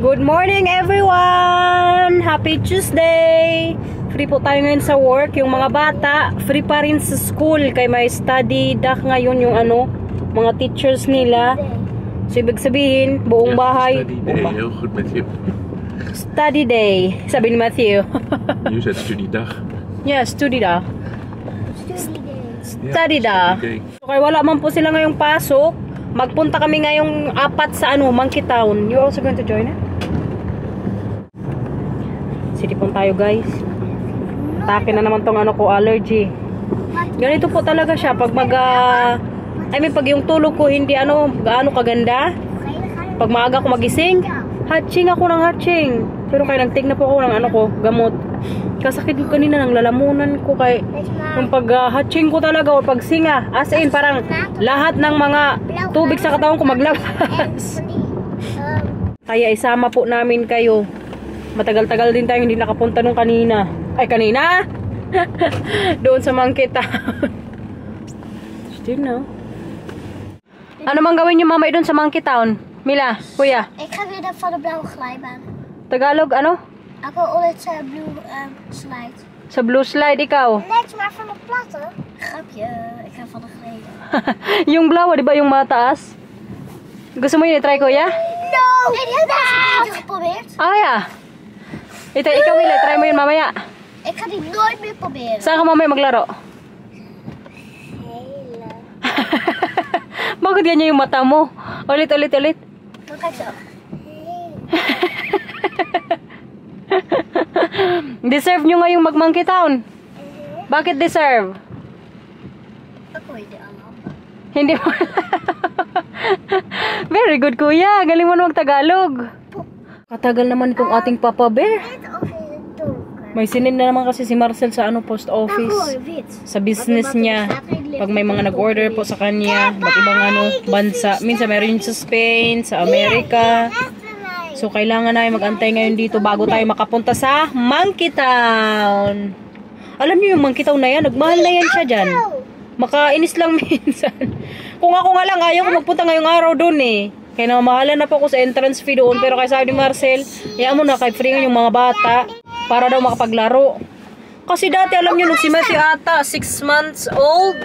Good morning everyone! Happy Tuesday! Free po tayo ngayon sa work. Yung mga bata, free pa rin sa school. Kaya may study dock ngayon yung mga teachers nila. So ibig sabihin, buong bahay. Study day, heel goed Matthew. Study day, sabi ni Matthew. You said study dag. Yeah, study dock. Study dock. So, kaya wala man po sila ngayong pasok. Magpunta kami ngayong 4 sa Monkey Town. You also going to join it? Sitipon tayo guys. Atake na naman tong ko, allergy. Ganito po talaga siya pag pag yung tulog ko hindi gaano kaganda. Pag maaga ko magising, hatching ako ng hatching. Pero kaya nagtig na po ako ng gamot. Kasakit ko kanina ng lalamunan ko kay yung pag hatching ko talaga o pag singa. As in parang lahat ng mga tubig sa katawan ko maglabas. Kaya isama po namin kayo. Matagal-tagal din tayo hindi nakapunta nung kanina. Ay, kanina? Doon sa Monkey Town. Still no. Ano mang gawin niyo mamay doon sa Monkey Town? Mila, kuya. Ik ga weer van de blauwe glijbaan. Tagalog, ano? Ik wil ooit blue slide. Sa blue slide, ikaw? Nee, maar van de platte. Grapje, ik ga van de gele. Yung blauw, di ba yung mataas? Gusto mo yun i-try, kuya? No! Nee, die hebben we geprobeerd. Ah, ja. Ikaw, Mila, try mo yun mamaya. Ik ga die nooit meer proberen. Saan ka mamaya maglaro? Hele. Bakit ganyan yung mata mo? Ulit. Kijk zo. Deserve nyo ngayong mag-Monkey Town? Bakit deserve? Ako hindi alam. Hindi mo. Very good, kuya. Galing mo na mag-Tagalog. Katagal naman itong ating Papa Bear. May sinend na naman kasi si Marcel sa post office. Sa business niya. Pag may mga nag-order po sa kanya, ba't ibang bansa. Minsan meron sa Spain, sa Amerika. So kailangan namin mag-antay ngayon dito bago tayo makapunta sa Monkey Town. Alam niyo yung Monkey Town na yan, nagmahal na yan siya dyan. Makainis lang minsan. Kung ako nga lang, ayaw ko magpunta ngayong araw doon eh. Kaya namamahalan na po ako sa entrance fee doon. Pero kaya sabi ni Marcel, hayaan mo na kay free yung mga bata para daw makapaglaro. Kasi dati alam nyo, nung si Messi ata 6 months old,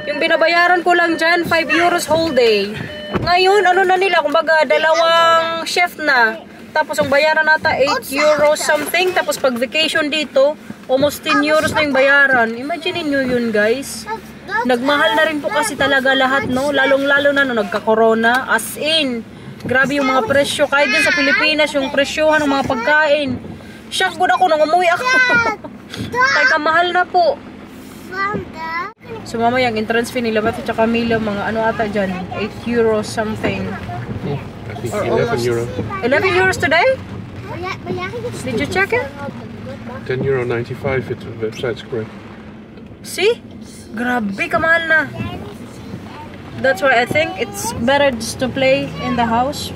yung binabayaran ko lang dyan 5 euros whole day. Ngayon na nila, kumbaga dalawang chef na. Tapos ang bayaran nata 8 euros something. Tapos pag vacation dito, almost 10 euros na yung bayaran. Imagine nyo yun guys. Nagmahal na rin po kasi talaga lahat, no? Lalong-lalo na nung nagka-corona. As in, grabe yung mga presyo. Kahit din sa Pilipinas, yung presyohan ng mga pagkain. Shock good ako nung umuwi ako. Kaya kamahal na po. So mamaya yung entrance fee nila, Beth at Camila, mga ata dyan, 8 euros something. I think 11 euros. 11 euros today? Did you check it? €10.95 if the website's correct. See? Grabe, kamahal na. That's why I think it's better just to play in the house.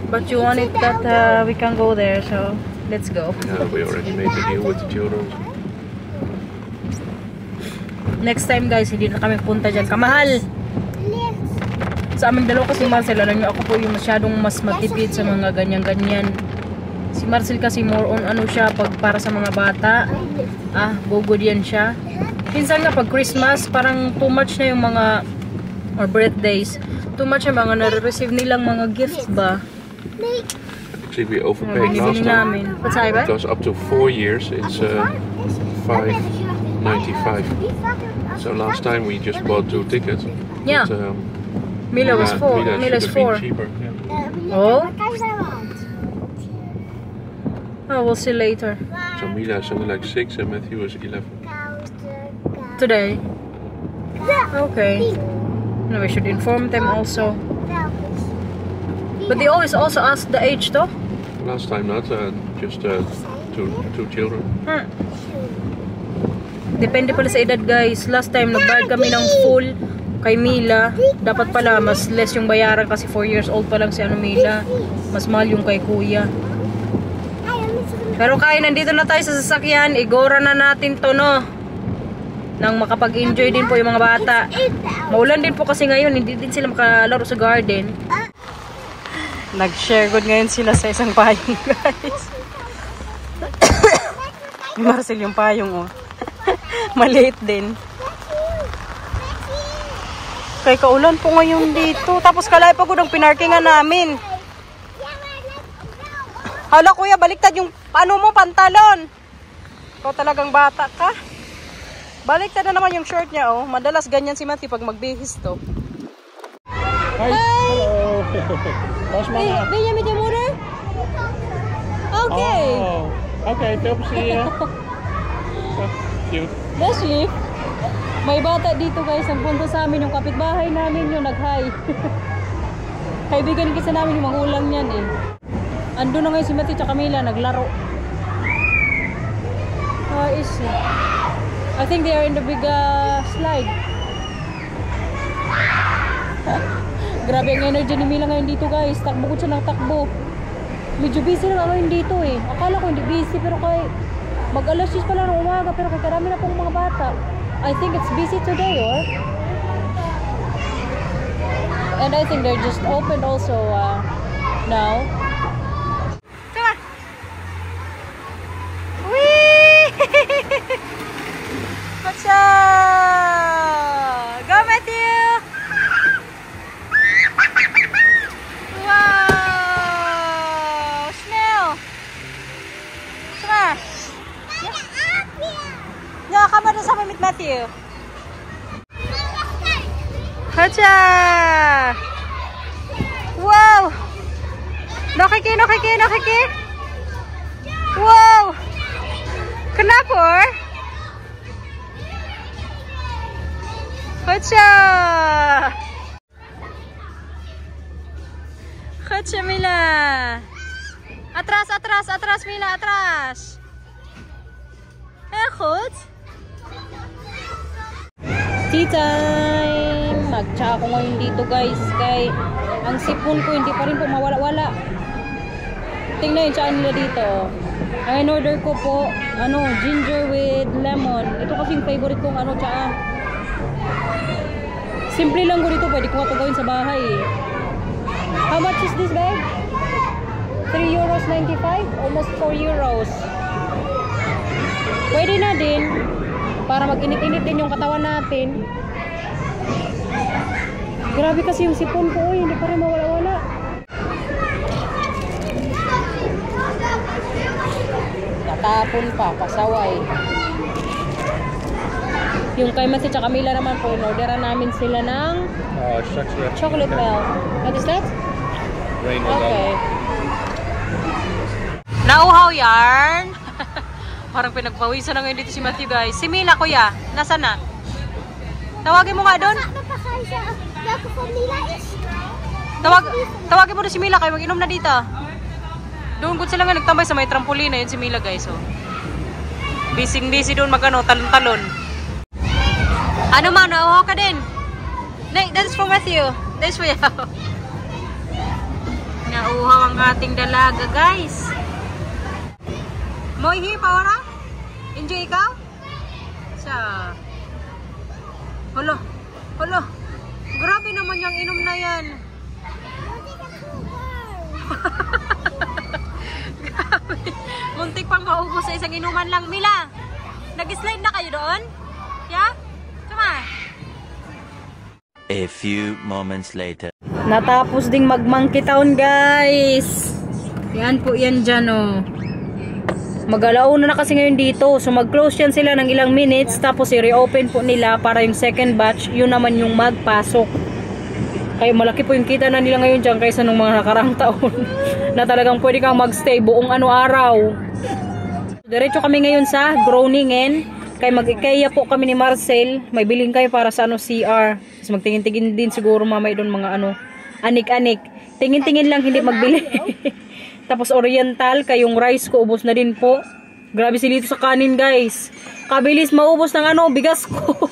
But you want it that we can go there, so let's go. Yeah, we already made the deal with the children. Next time guys, hindi na kami punta dyan. Kamahal! Sa aming dalawa kasi Marcel, alam nyo, ako po yung masyadong mas matipid sa mga ganyan-ganyan. Si Marcel kasi more on siya, pag para sa mga bata. Good yan siya. Minsan nga pag Christmas, parang too much na yung mga, or birthdays, too much yung mga nare-receive nilang mga gifts ba? Actually, we overpaid last time. It was up to 4 years. It's $5.95. So last time we just bought 2 tickets. Yeah. But, Mila was 4. Mila's 4. Cheaper. Yeah. Oh? Oh, we'll see later. So Mila is something like 6 and Matthew is 11. Today? Okay. No, we should inform them also. But they always also ask the age though? Last time not, just two children. Depende pala sa edad guys. Last time nagbayad kami ng full kay Mila. Dapat pala mas less yung bayaran kasi 4 years old pa lang si Mila. Mas mahal yung kay kuya. Pero kaya nandito na tayo sa sasakyan, igora na natin to, no? Nang makapag-enjoy din po yung mga bata. Maulan din po kasi ngayon, hindi din sila makalaro sa garden. Nag-share good ngayon sila sa isang payong, guys. Marcel yung payong, oh. Maliit din. Kay kaulan po ngayon dito. Tapos kalay pa gud ang pinarkingan namin. Hala kuya, baliktad yung ano mo, pantalon. Ikaw talagang bata ka. Baliktad na naman yung short niya, oh. Madalas ganyan si Mati pag magbihis to. Hi. Hello. Benjamin de Moeder? Okay. Oh, okay, veel plezier. Cute. That's lief. May bata dito guys, ang punta sa amin yung kapitbahay namin yung nag-hi. Kaibigan kasi namin yung magulang niyan eh. Ando na ngayon si Mati at Camila naglaro. Is she? I think they are in the big slide. Grabe ang energy ni Mila ngayon dito guys. Takbo ko siya ng takbo. Medyo busy lang ako dito eh. Akala ko hindi busy pero kay mag-alas 6 pa lang ng umaga pero kay karami na pong mga bata. I think it's busy today or? And I think they're just open also now. Come on! Whee! What's up? Go Matthew! Wow! Snell! Come on! Yeah, come on sa mit Matthew. Hacha! Wow! Nakiki. Wow! Kenapa? Hacha! Hacha Mila. Atras Mila, atras. Goed. Tea time! Mag-tsa ako ngayon dito guys. Kay ang sipon ko hindi pa rin po mawala-wala. Tingnan yung tsa nila dito. Ang in-order ko po, ginger with lemon. Ito kasi yung favorite kong tsa. Simple lang ko dito. Pwede ko ito gawin sa bahay eh. How much is this bag? €3.95? Almost €4. Pwede na din. Para mag-init-init din yung katawan natin. Grabe kasi yung sipon ko, hindi pa rin mawala-wala. Natapon pa, pasaway. Yung kay Masi at Camila naman po, in-orderan namin sila ng chocolate milk. What is that? Okay. Nauhaw yarn. Parang pinagpawisan na ngayon dito si Matthew guys. Si Mila kuya, nasa na? Tawagin mo nga doon. Tawagin mo na si Mila kayo mag-inom na dito. Doon kung sila nga nagtambay sa may trampolina yun si Mila guys. Oh. Busy doon talon-talon. Ano man, nauhaw ka din. That's for Matthew. That's for you. Nauhaw ang ating dalaga guys. Mau ihi pa ora? Enjoy ikaw? Sa. Hala. Grabe naman yung inom na yan. Grabe. Muntik pang maubos sa isang inuman lang. Mila, nag-slide na kayo doon? Yeah? Come on. A few moments later. Natapos ding mag-monkey town guys. Yan po yan dyan oh. Mag-alauna na kasi ngayon dito. So mag-close yan sila ng ilang minutes. Tapos i-reopen po nila para yung second batch. Yun naman yung magpasok. Kaya malaki po yung kita na nila ngayon dyan kaysa nung mga nakarang taon. Na talagang pwede kang magstay buong araw. Diretso kami ngayon sa Groningen. Kaya mag-ikaya po kami ni Marcel. May bilhin kayo para sa CR. Tapos magtingin-tingin din siguro mamay doon mga anik-anik. Tingin-tingin lang hindi magbili. Tapos oriental, kayong rice ko ubos na din po. Grabe sila dito sa kanin guys. Kabilis maubos ng bigas ko.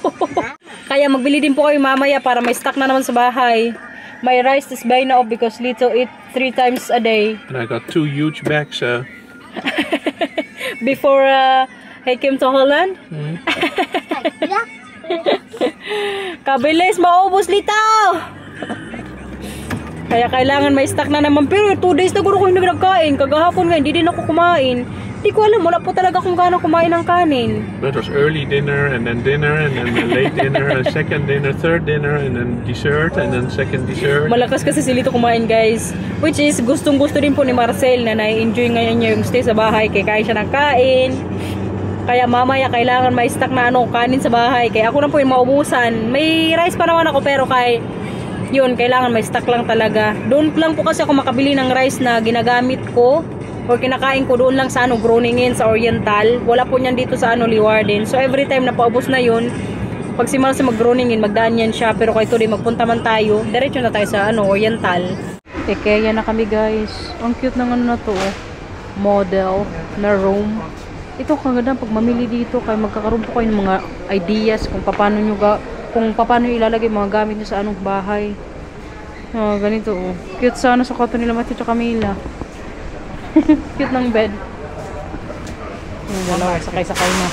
Kaya magbili din po kayo mamaya para may stock na naman sa bahay. My rice is buy now because Lito eat 3 times a day. And I got 2 huge bags. Before he came to Holland. Kabilis maubos Lito. Kaya kailangan may stock na naman. Pero 2 days na guro ko hindi nagkain. Kagahapon nga, hindi din ako kumain. Hindi ko alam, wala po talaga kung gaano kumain ng kanin. That was early dinner, and then late dinner, and second dinner, third dinner, and then dessert, and then second dessert. Malakas kasi si Lito kumain, guys. Which is, gustong-gusto din po ni Marcel na na-enjoy ngayon niya yung stay sa bahay. Kaya kain siya ng kain. Kaya mamaya kailangan may stock na kanin sa bahay. Kaya ako na po yung maubusan. May rice pa naman ako pero yun, kailangan may stock lang talaga. Doon lang po kasi ako makabili ng rice na ginagamit ko or kinakain ko doon lang sa Groningin, sa Oriental. Wala po niyan dito sa Leeuwarden. So every time na paubos na yun, pag si Marcel mag-Groningin, magdaan yan siya. Pero kay today magpunta man tayo, diretso na tayo sa Oriental. Kaya na kami, guys. Ang cute ng na to, model na room. Ito kaganda pag mamili dito, kaya magkakaroon po kayo ng mga ideas kung paano ilalagay mga gamit nyo sa bahay. Ganito, oh. Cute sana sa kwarto nila Matthew at Camila. Cute ng bed. Yung dalawa, sakay-sakay na.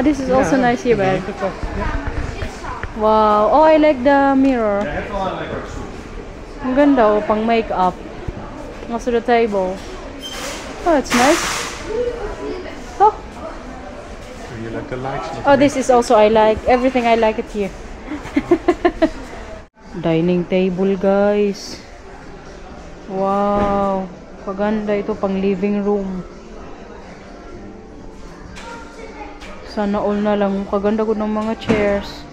This is also nice here, babe. Wow. Oh, I like the mirror. Ang ganda, oh, pang makeup. Also the table. Oh, it's nice. Oh. You like the lights? Oh, this is also I like. Everything I like it here. Dining table, guys. Wow. Paganda ito pang living room. Sana all na lang. Kaganda ko ng mga chairs.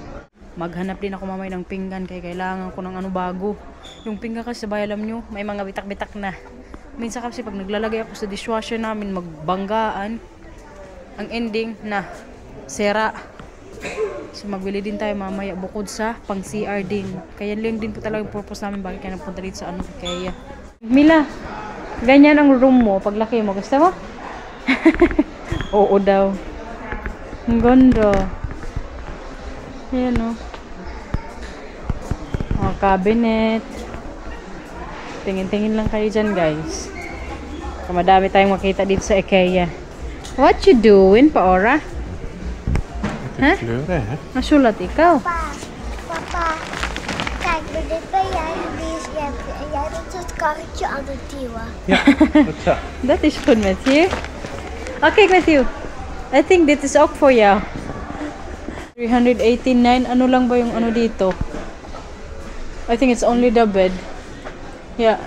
Maghanap din ako mamay ng pinggan kaya kailangan ko ng bago. Yung pinggan kasi sabay alam nyo, may mga bitak-bitak na. Minsan kasi pag naglalagay ako sa dishwasher namin, magbanggaan. Ang ending na sera. So magbili din tayo mamaya bukod sa pang CR din. Kaya lang din po talaga yung purpose namin bakit kaya napunta dito sa kaya. Mila, ganyan ang room mo paglaki mo. Gusto mo? Oo daw. Ang ganda. Ayan o. Cabinet. Tingin-tingin lang kayo dyan, guys. Madami tayong makita dito sa IKEA. What you doing, Paora? Huh? Nasulat ikaw. Papa, kijk, maar dit ben jij en jij doet het karretje aan het duwen. Ja, wat zo. That is good, Matthew. Okay, Matthew. I think this is ook for you. 389. Ano lang ba yung dito? I think it's only the bed. Yeah.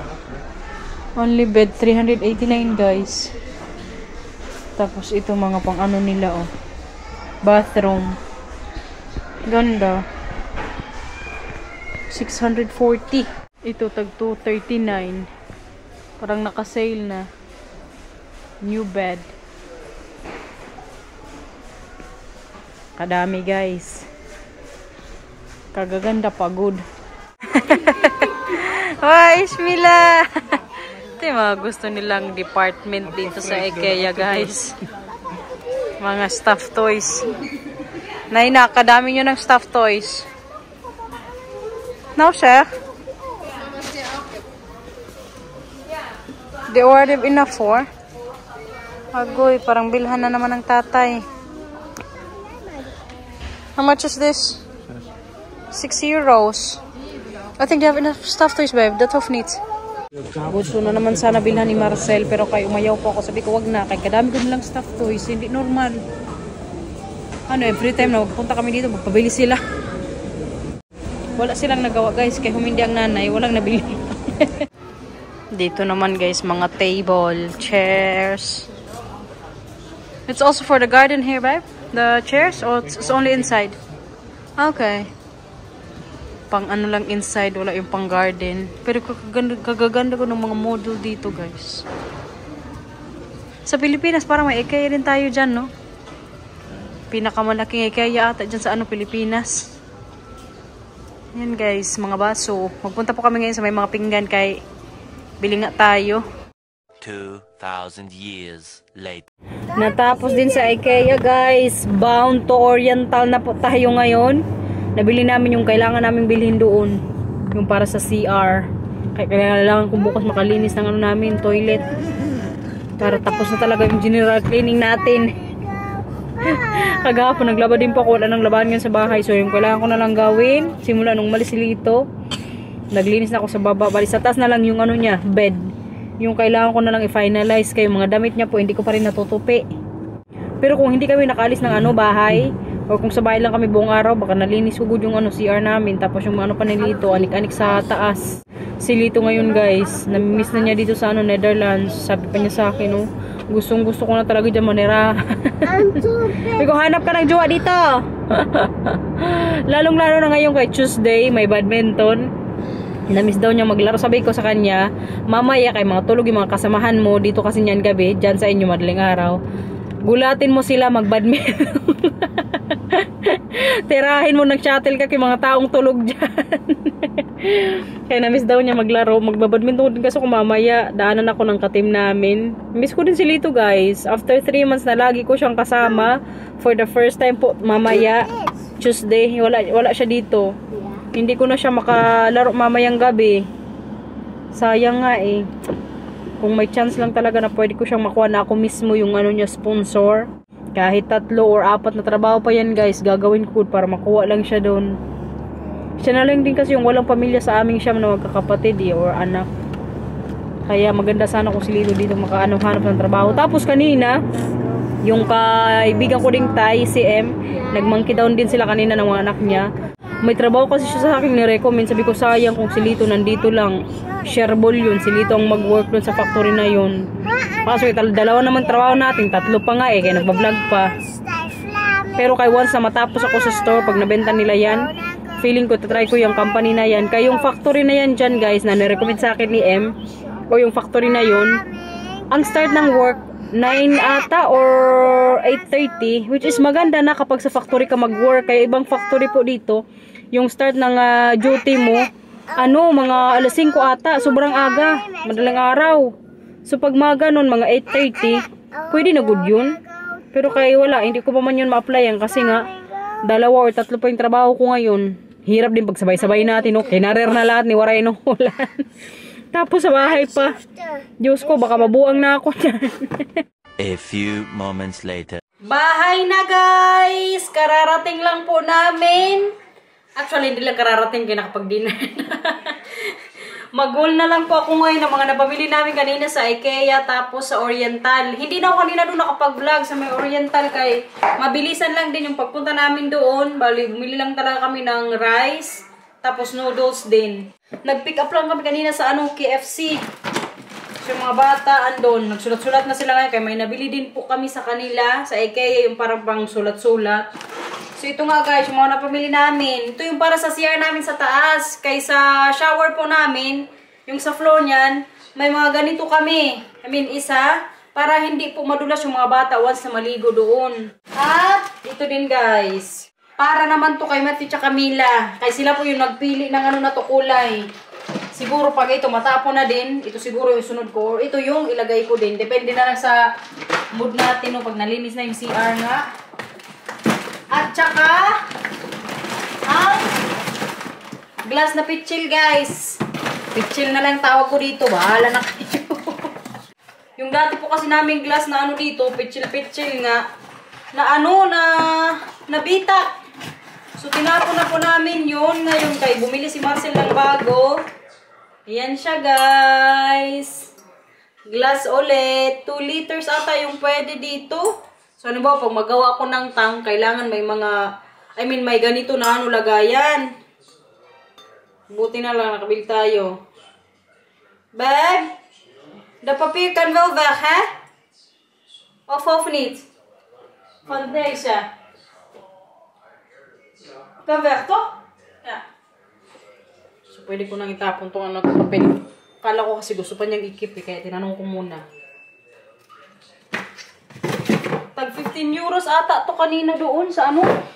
Only bed. 389, guys. Tapos ito mga pang nila, oh. Bathroom. Ganda. 640. Ito tag 239. Parang naka-sale na. New bed. Kadami, guys. Kagaganda, pagod. Ay, Ismila! Ito yung mga gusto nilang department dito sa IKEA, guys. Mga stuffed toys. Naina, kadami nyo ng stuffed toys. No, sir? They ordered enough for? Agoy, parang bilhan na naman ng tatay. How much is this? 6 euros. I think they have enough stuffed toys, babe. That's of needs. Gusto na naman sana bilhan ni Marcel, pero kay umayaw po ako. Sabi ko, wag na. Kaya kadami ko nilang stuffed toys. Hindi normal. Every time na magpunta kami dito, magpabili sila. Wala silang nagawa, guys. Kaya humindi ang nanay, walang nabili. Dito naman, guys, mga table, chairs. It's also for the garden here, babe? The chairs? Or it's only inside? Okay. Pang lang inside, wala yung pang garden. Pero kagaganda ko ng mga model dito, guys. Sa Pilipinas, parang may IKEA rin tayo dyan, no? Pinakamalaking IKEA ata dyan sa Pilipinas. Yan, guys, mga baso. Magpunta po kami ngayon sa may mga pinggan kay bili nga tayo. 2,000 years later. Natapos din sa IKEA, guys. Bound to Oriental na po tayo ngayon. Nabili namin yung kailangan naming bilhin doon. Yung para sa CR. Kaya kailangan kong bukas makalinis ng namin, toilet. Para tapos na talaga yung general cleaning natin. Kagahapon, naglaba din po ako. Wala nang labahan nga sa bahay. So, yung kailangan ko na lang gawin. Simula nung malis si Lito. Naglinis na ako sa baba. Bali, sa taas na lang yung ano niya, bed. Yung kailangan ko na lang i-finalize. Kayo mga damit niya po, hindi ko pa rin natutupi. Pero kung hindi kami nakaalis ng bahay, o kung sa bahay lang kami buong araw, baka nalinis ugod yung CR namin. Tapos yung pa ni Lito, anik-anik sa taas. Si Lito ngayon guys, namimiss na niya dito sa Netherlands. Sabi pa niya sa akin, gustong gusto ko na talaga dyan manira. Sabi ko, hanap ka ng jowa dito. Lalong lalo na ngayon kay Tuesday, may badminton. Namiss daw niya maglaro. Sabi ko sa kanya, mamaya kay mga tulog yung mga kasamahan mo, dito kasi niyan gabi, dyan sa inyo madaling araw. Gulatin mo sila mag-badminton. Tirahin mo ng shuttle ka kay mga taong tulog dyan. Kaya namiss daw niya maglaro. Magbabadminton din kasi kung mamaya daanan ako ng katim namin. Miss ko din si Lito guys. After 3 months na lagi ko siyang kasama. For the first time po mamaya Tuesday. Wala siya dito. Hindi ko na siya makalaro mamayang gabi. Sayang nga eh. Kung may chance lang talaga na pwede ko siyang makuha na ako mismo yung niya sponsor. Kahit 3 or 4 na trabaho pa yan guys, gagawin ko para makuha lang siya doon. Siya na lang din kasi yung walang pamilya sa aming siyam na magkakapatid or anak. Kaya maganda sana kung si Lito dito hanap ng trabaho. Tapos kanina, yung kaibigan ko ding Tay, si M, nag-monkey down din sila kanina ng mga anak niya. May trabaho kasi siya sa akin ni-recommend. Sabi ko sayang kung si Lito nandito lang. Shareable yun. Si Lito ang mag-work dun sa factory na yun. Kaso dalawa naman trabaho natin. 3 pa nga eh. Kaya nagbablog pa. Pero kay once na matapos ako sa store, pag nabenta nila yan, feeling ko tatry ko yung company na yan. Kaya yung factory na yan dyan guys, na ni-recommend sa akin ni M, o yung factory na yun, ang start ng work 9 ata or 8:30, which is maganda na kapag sa factory ka mag-work. Kaya ibang factory po dito, yung start ng duty mo, mga alas 5 ata, sobrang aga, madaling araw. So pag mga ganun, mga 8:30, pwede na good yun. Pero kaya wala, hindi ko pa man yun ma-applyan kasi nga, 2 or 3 pa yung trabaho ko ngayon. Hirap din pagsabay-sabay natin, kinarer na lahat ni Waray ng ulan. Tapos sa bahay pa. Diyos ko, baka mabuang na ako dyan. A few moments later. Bahay na guys! Kararating lang po namin. Actually, hindi lang kararating kaya nakapag-dinner na. Mag-haul na lang po ako ngayon ng mga napamili namin kanina sa IKEA tapos sa Oriental. Hindi na ako kanina doon nakapag-vlog sa may Oriental kay mabilisan lang din yung pagpunta namin doon. Bali, bumili lang talaga kami ng rice tapos noodles din. Nag-pick up lang kami kanina sa KFC. So, yung mga bata andon, nagsulat-sulat na sila ngayon kaya may nabili din po kami sa kanila sa IKEA yung parang pang sulat-sulat. So, ito nga guys, yung mga napamili namin. Ito yung para sa CR namin sa taas. Kaysa shower po namin, yung sa floor niyan, may mga ganito kami. Isa, para hindi po madulas yung mga bata once na maligo doon. At, ito din guys. Para naman to kay Matthew at Camila. Kaya sila po yung nagpili ng na to kulay. Siguro pag ito matapon na din, ito siguro yung sunod ko. Or ito yung ilagay ko din. Depende na lang sa mood natin pag nalinis na yung CR nga. At saka, ang glass na pitchil guys. Pitchil na lang tawag ko dito. Bahala na kayo. Yung dati po kasi namin glass na dito, pitchil nga, na nabitak. So, tinapon na po namin yun. Ngayon kay bumili si Marcel ng bago. Ayan siya guys. Glass ulit. 2 liters ata yung pwede dito. So, ano ba, pag magawa ko ng tank, kailangan may may ganito na lagayan. Buti na lang, nakabili tayo. Babe, the papier kan wel weg, hè? Of niet? Van deze. Kan weg, toch? Ja. So, pwede ko nang itapon itong papel. Kala ko kasi gusto pa niyang ikip kaya tinanong ko muna. Tag 15 euros ata to kanina doon sa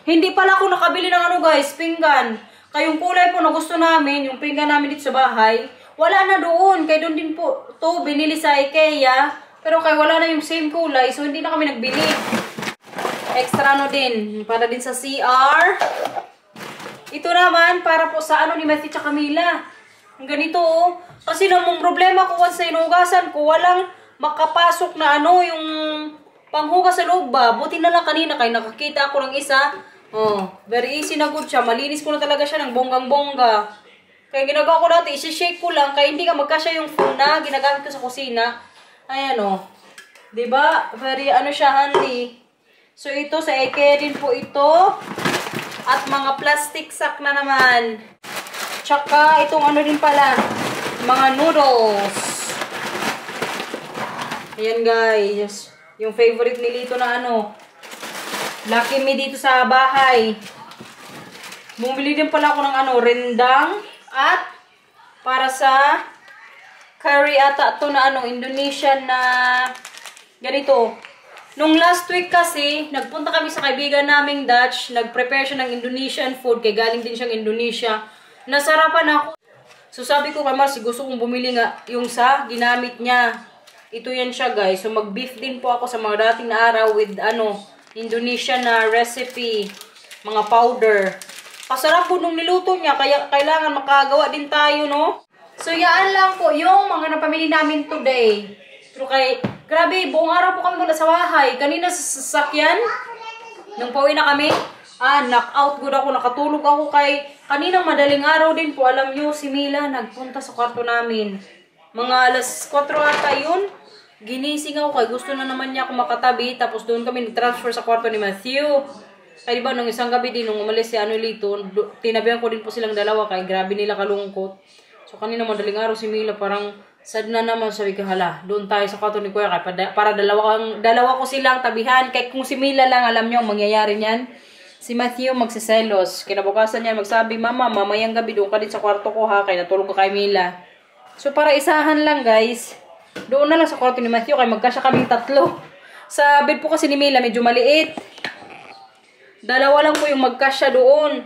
Hindi pala ako nakabili ng guys, pinggan. Kayong kulay po na gusto namin, yung pinggan namin dito sa bahay, wala na doon. Kaya doon din po to binili sa IKEA. Pero kaya wala na yung same kulay, so hindi na kami nagbili. Extra din, para din sa CR. Ito naman, para po sa ni Matthew at Camila. Ang ganito Kasi namang problema ko once sa inugasan ko, walang makapasok na yung Panghugas sa loob ba? Buti na lang kanina kay nakakita ako ng isa. Oh, very easy na good siya. Malinis ko na talaga siya ng bonggang-bongga. Kaya ginagawa ko dati, isi-shake ko lang. Kaya hindi ka magkasya yung phone na ginagamit ko sa kusina. Ayan oh. Diba? Very ano siya, handy. So ito sa Eke din po ito. At mga plastic sack na naman. Tsaka itong ano din pala. Mga noodles. Ayan guys. Yung favorite ni Lito na ano. Lucky me dito sa bahay. Bumili din pala ako ng ano, rendang. At para sa curry ata ito na ano, Indonesian na ganito. Nung last week kasi, nagpunta kami sa kaibigan naming Dutch. Nag-prepare siya ng Indonesian food. Kaya galing din siyang Indonesia. Nasarapan ako. So sabi ko kay Marcy, gusto kong bumili nga yung sa ginamit niya. Ito yan siya guys. So mag-beef din po ako sa mga dating na araw with ano, Indonesian na recipe. Mga powder. Pasarap po nung niluto niya. Kaya kailangan makagawa din tayo, no? So yan lang po yung mga napamili namin today. Pero kay, grabe, buong araw po kami muna sa bahay. Kanina sa sasakyan, nung pauwi na kami, knock-out good ako. Nakatulog ako kay, kaninang madaling araw din po, alam nyo, si Mila nagpunta sa kwarto namin. Mga alas 4 ata yun. Ginising ako kay gusto na naman niya ako makatabi. Tapos doon kami nag-transfer sa kwarto ni Matthew. Kaya diba, nung isang gabi din, nung umalis si Lito, tinabihan ko din po silang dalawa kay grabe nila kalungkot. So kanina madaling araw si Mila parang sad na naman. Sabi ko, hala, doon tayo sa kwarto ni Kuya kay para dalawa ko silang tabihan. Kaya kung si Mila lang, alam niyo ang mangyayari niyan. Si Matthew magsiselos. Kinabukasan niya magsabi, Mama, mamayang gabi doon ka din sa kwarto ko ha. Kaya natulog ko kay Mila. So para isahan lang guys, doon na lang sa kwarto ni Matthew kaya magkasya kaming tatlo. Sa bed po kasi ni Mila medyo maliit. Dalawa lang po yung magkasya doon.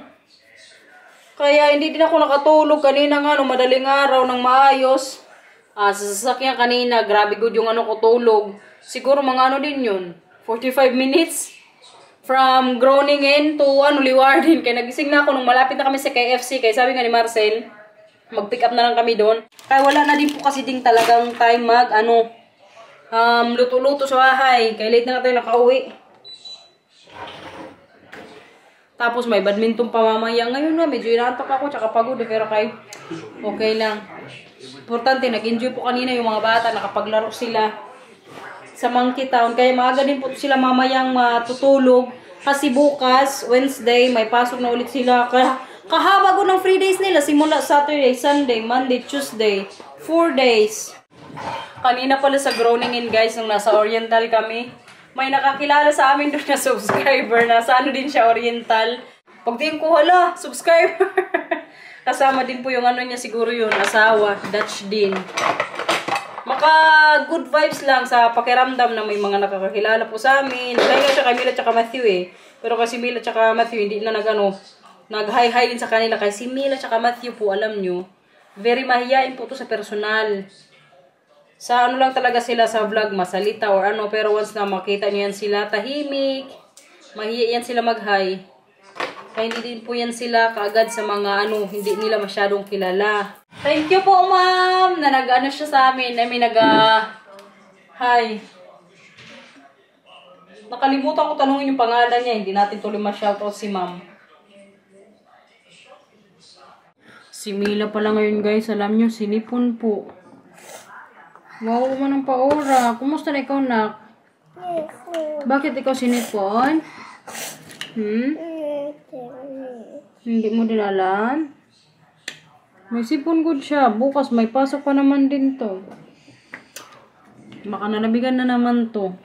Kaya hindi din ako nakatulog kanina nga no, madaling araw ng maayos. Sa sasakyan kanina, grabe good yung ano ko tulog. Siguro mga ano din yun, 45 minutes. From groaning in to liwardin. Kaya nagising na ako nung malapit na kami sa KFC. Kaya sabi nga ni Marcel, mag-pick up na lang kami doon. Kaya wala na din po kasi ding talagang time luto-luto sa bahay. Kaya late na tayo nakauwi. Tapos may badminton pa mamaya. Ngayon na, medyo inaantok ako, tsaka pagod. Pero okay lang. Importante, nag-enjoy po kanina yung mga bata. Nakapaglaro sila sa Monkey Town. Kaya maaga din po sila mamayang matutulog. Kasi bukas, Wednesday, may pasok na ulit sila. Kaya kahaba ko ng free days nila. Simula Saturday, Sunday, Monday, Tuesday. 4 days. Kanina pala sa Groningen guys, nung nasa Oriental kami, may nakakilala sa amin doon na subscriber. Nasa ano din siya, Oriental. Pagtingin ko, hala, subscriber. Kasama din po yung ano niya, siguro yun, asawa, Dutch din. Maka good vibes lang sa pakiramdam na may mga nakakakilala po sa amin. Dahil siya kay Mila at Matthew Pero kasi Mila at Matthew hindi na nag-hi-hi din sa kanila. Kasi Mila at Matthew po, alam nyo, very mahiyain po to sa personal. Sa ano lang talaga sila sa vlog, masalita or ano. Pero once na makita nyo yan sila, tahimik. Mahiya yan sila mag-hi. Kaya hindi din po yan sila kaagad sa mga hindi nila masyadong kilala. Thank you po, ma'am, na nag-ano siya sa amin. Hi. Nakalimutan ko tanungin yung pangalan niya. Hindi natin tuloy ma-shoutout si ma'am. Si Mila pala ngayon, guys. Alam nyo, sinipon po. Wow, manang paora. Kumusta na ikaw, nak? Bakit ikaw sinipon? Hindi mo din alam? May sipon good siya. Bukas may pasok pa naman din to. Baka nalabigan na naman to.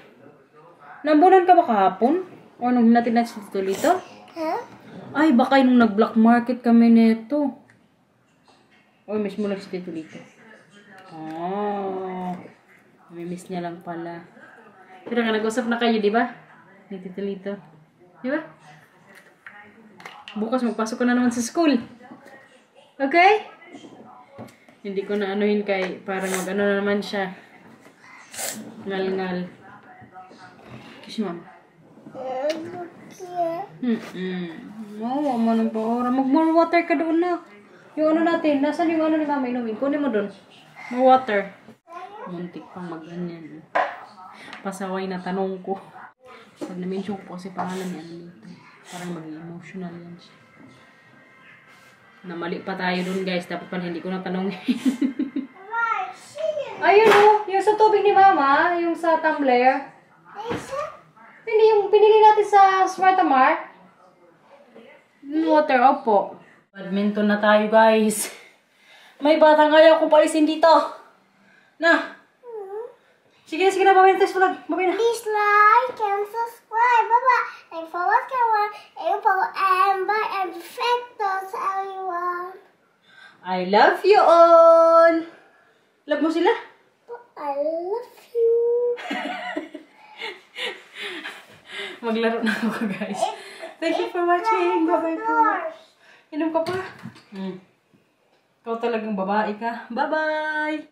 Nambunan ka ba kahapon? O nung natin na si Tito Lito? Huh? Ay, baka nung nag-black market kami nito. O, miss mo lang si Tito Lito. May miss niya lang pala. Pero nga nag-usap na kayo, di ba? Ni Tito Lito. Di ba? Bukas magpasok ko na naman sa school. Okay? Hindi ko na anuhin kay parang mag-ano na naman siya. Ngal-ngal. Kiss ma'am. Oo, manong pa ora. Mag-more water ka doon na. Yung ano natin, nasan yung ano ni mama inumin? Kunin mo doon. More water. Muntik pang mag-ganyan. pasaway na tanong ko. Pag na-mention ko kasi pangalan niya dito. Parang maging emotional yan siya. Namali pa tayo dun guys. Dapat pala hindi ko natanongin. Ayun o. Yung sa tubig ni Mama. Yung sa tumbler. Hindi yung pinili natin sa Smartamart. Water, opo. Badminton na tayo guys. May batang ayaw kong palisin dito. Na. Sige na. Babay na tayo sa vlog. Babay na. Please like and subscribe. Bye-bye. And follow Kawan. And follow Amber and Perfectos, everyone. I love you all. Love mo sila? I love you. Maglaro na ako guys. Thank you for watching. Bye-bye po. Inom ka pa? Ikaw talagang babae ka. Bye-bye.